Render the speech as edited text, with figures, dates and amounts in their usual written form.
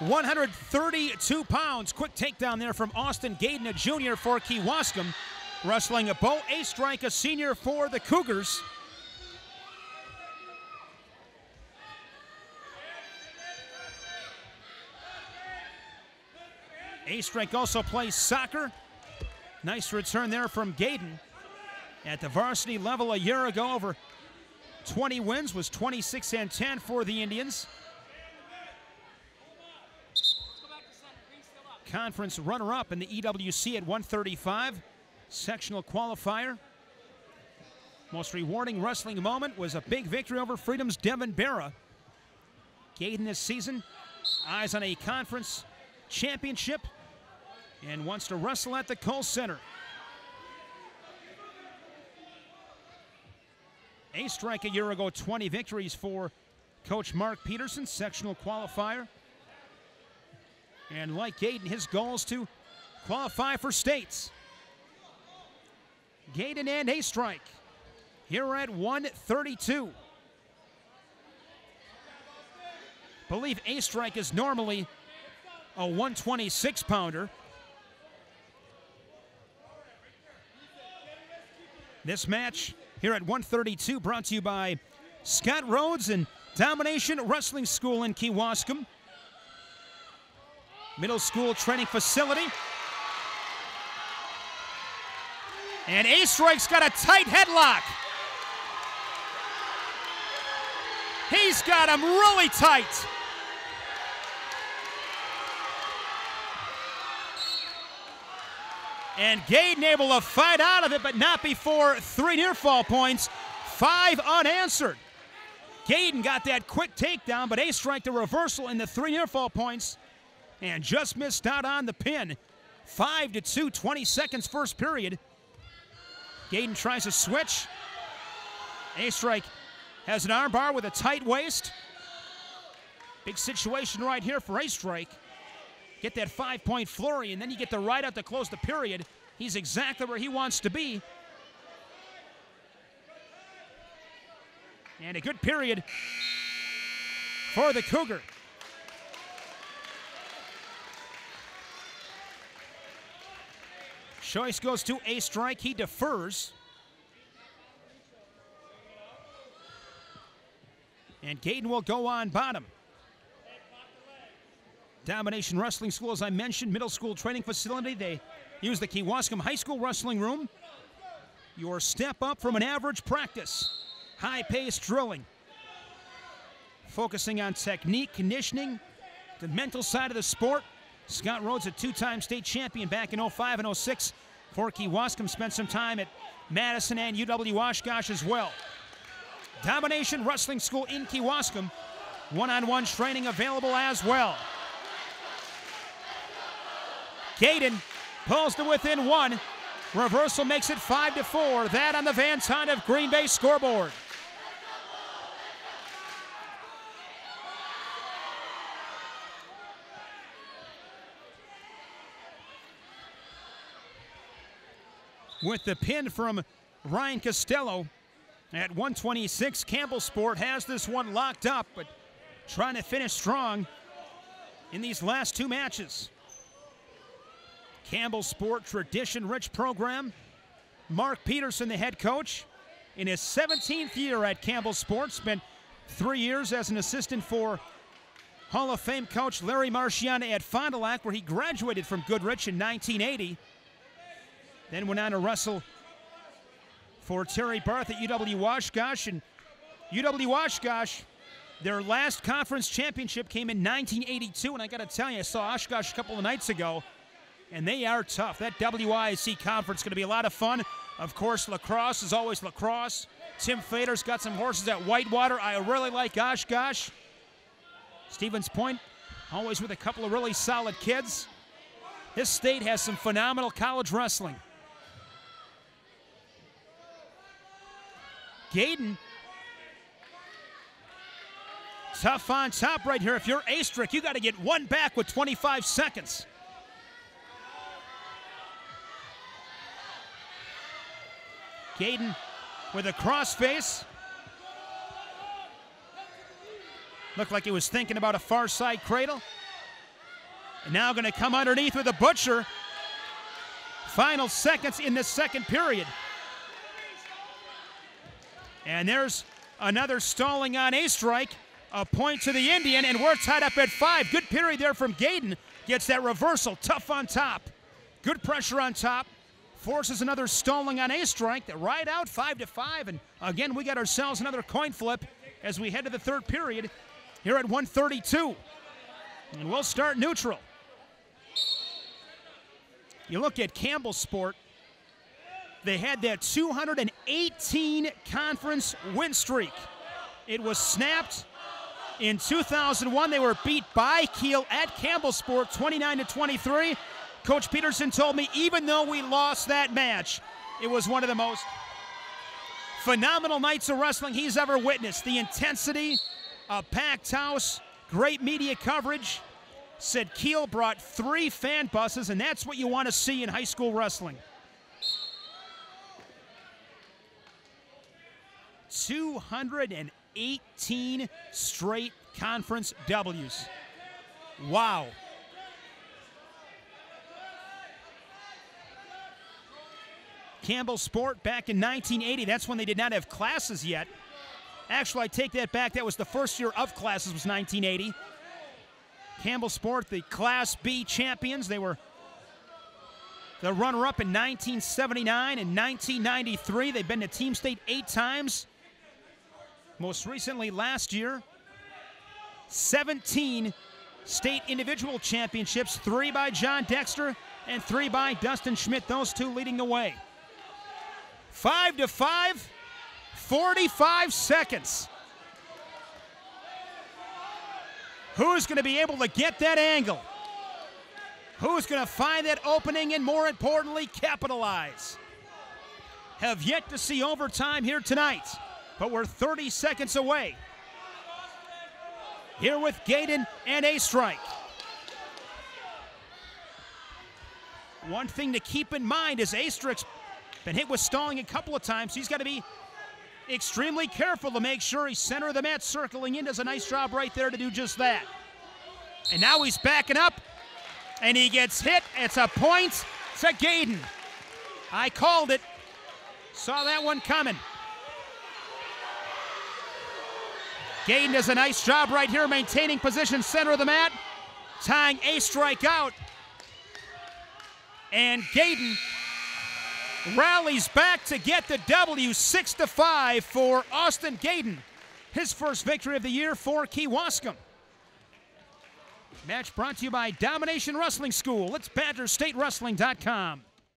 132 pounds. Quick takedown there from Austin Goeden, a junior for Kewaskum. Wrestling a Beau, Oestreich, a senior for the Cougars. Oestreich also plays soccer. Nice return there from Goeden. At the varsity level a year ago, over 20 wins, was 26-10 for the Indians. Conference runner-up in the EWC at 135, sectional qualifier. Most rewarding wrestling moment was a big victory over Freedom's Devin Barra. Goeden this season, eyes on a conference championship and wants to wrestle at the Kohl Center. Oestreich a year ago, 20 victories for Coach Mark Peterson, sectional qualifier. And like Goeden, his goal is to qualify for states. Goeden and Oestreich here at 132. Believe Oestreich is normally a 126-pounder. This match here at 132 brought to you by Scott Rhodes and Domination Wrestling School in Kewaskum. Middle school training facility. And Oestreich's got a tight headlock. He's got him really tight. And Goeden able to fight out of it, but not before 3 near fall points, 5 unanswered. Goeden got that quick takedown, but Oestreich the reversal in the 3 near fall points and just missed out on the pin. 5-2, 20 seconds first period. Goeden tries to switch. Oestreich has an armbar with a tight waist. Big situation right here for Oestreich. Get that 5-point flurry, and then you get the right out to close the period. He's exactly where he wants to be. And a good period for the Cougar. Choice goes to Oestreich. He defers. And Goeden will go on bottom. Domination Wrestling School, as I mentioned, middle school training facility. They use the Kewaskum High School wrestling room. Your step up from an average practice. High-paced drilling. Focusing on technique, conditioning, the mental side of the sport. Scott Rhodes, a 2-time state champion back in 05 and 06 for Kewaskum. Spent some time at Madison and UW-Oshkosh as well. Domination Wrestling School in Kewaskum. One-on-one training available as well. Goeden pulls to within 1. Reversal makes it 5-4. That on the Van Tine of Green Bay scoreboard. With the pin from Ryan Costello at 126, Campbellsport has this one locked up, but trying to finish strong in these last 2 matches. Campbellsport, tradition-rich program. Mark Peterson, the head coach, in his 17th year at Campbellsport, spent 3 years as an assistant for Hall of Fame coach Larry Marciana at Fond du Lac, where he graduated from Goodrich in 1980. Then went on to wrestle for Terry Barth at UW-Oshkosh. And UW-Oshkosh, their last conference championship came in 1982. And I got to tell you, I saw Oshkosh a couple of nights ago, and they are tough. That WIAC conference is going to be a lot of fun. Of course, lacrosse is always lacrosse. Tim Fader's got some horses at Whitewater. I really like Oshkosh. Stevens Point, always with a couple of really solid kids. This state has some phenomenal college wrestling. Goeden, tough on top right here. If you're Oestreich, you got to get 1 back with 25 seconds. Goeden with a crossface. Looked like he was thinking about a far side cradle. And now going to come underneath with a butcher. Final seconds in the second period. And there's another stalling on Oestreich. A point to the Indian, and we're tied up at 5. Good period there from Goeden. Gets that reversal, tough on top. Good pressure on top. Forces another stalling on Oestreich. That right out 5-5. And again, we got ourselves another coin flip as we head to the third period here at 1:32. And we'll start neutral. You look at Campbellsport, they had that 218 conference win streak. It was snapped in 2001. They were beat by Kiel at Campbellsport 29-23. Coach Peterson told me even though we lost that match, it was one of the most phenomenal nights of wrestling he's ever witnessed. The intensity, a packed house, great media coverage. Said Kiel brought 3 fan buses, and that's what you want to see in high school wrestling. 218 straight conference W's. Wow. Campbellsport back in 1980, that's when they did not have classes yet. Actually, I take that back. That was the first year of classes, was 1980. Campbellsport, the Class B champions. They were the runner-up in 1979 and 1993. They've been to Team State 8 times. Most recently last year, 17 state individual championships, 3 by John Dexter and 3 by Dustin Schmidt, those 2 leading the way. 5-5, 45 seconds. Who's going to be able to get that angle? Who's going to find that opening and, more importantly, capitalize? Have yet to see overtime here tonight, but we're 30 seconds away. Here with Goeden and Oestreich. One thing to keep in mind is Oestreich's been hit with stalling a couple of times. He's got to be extremely careful to make sure he's center of the mat, circling in. Does a nice job right there to do just that. And now he's backing up, and he gets hit. It's a point to Goeden. I called it. Saw that one coming. Goeden does a nice job right here, maintaining position center of the mat, tying Oestreich out. And Goeden rallies back to get the W, 6-5 for Austin Goeden. His first victory of the year for Kewaskum. Match brought to you by Domination Wrestling School. It's BadgerStateWrestling.com.